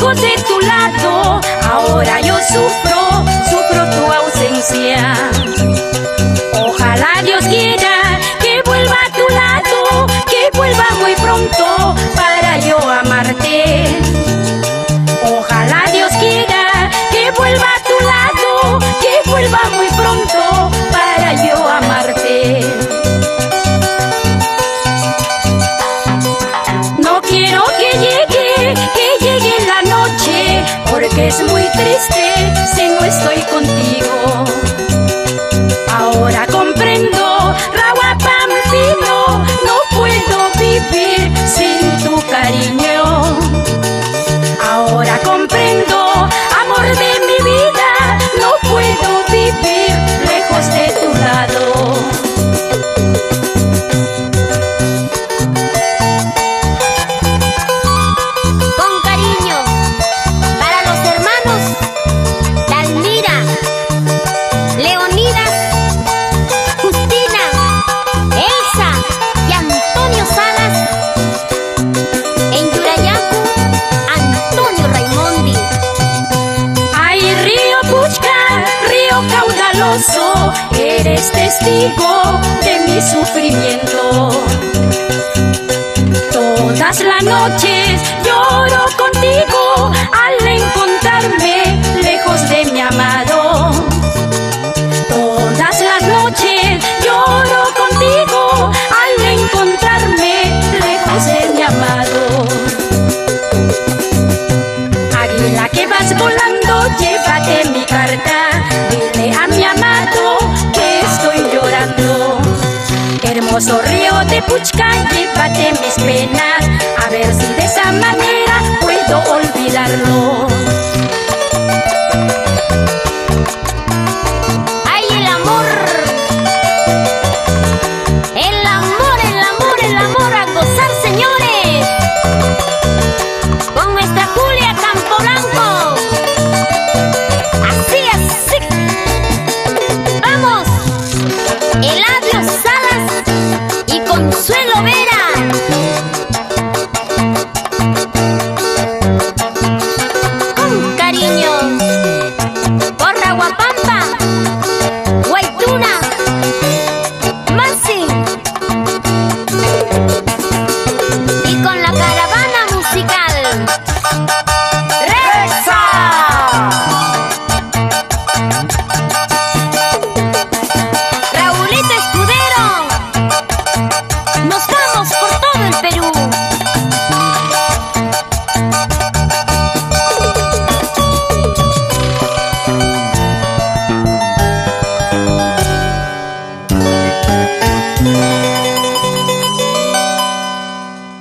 lejos de tu lado. Ahora yo sufro tu ausencia. Ojalá Dios quiera que vuelva a tu lado, que vuelva muy pronto para yo amarte. Ojalá Dios quiera que vuelva a tu lado, que vuelva muy pronto para yo amarte. No quiero que llegue la noche, porque es muy triste si no estoy contigo. Ahora comprendo, Rawa Pampino, no puedo vivir sin tu cariño. Ahora comprendo, amor de mi vida, no puedo vivir lejos de tu lado. Con cariño, para los hermanos Dalmira, Leonidas, Justina, Elsa y Antonio Salas. En Yurayacu, Antonio Raimondi. Ay, río Puchca, río caudaloso, eres testigo de mi sufrimiento. Todas las noches lloro contigo al encontrarme lejos de mi amado. Todas las noches lloro contigo al encontrarme lejos de mi amado. Águila que vas volando, llévate mi carta, dile a mi amado que estoy llorando. Hermoso río de Puchca, llévate mis penas, a ver si de esa manera puedo olvidarlo. ¡Ay, el amor! El amor, el amor, el amor, a gozar, señores, con nuestra Julia Campoblanco. Así, así. ¡Vamos! Eladio Salas y Consuelo Vera. Con cariño, por Raguapampa, Guaytuna, Masi. Y con la caravana musical Rexa. Raulito Escudero nos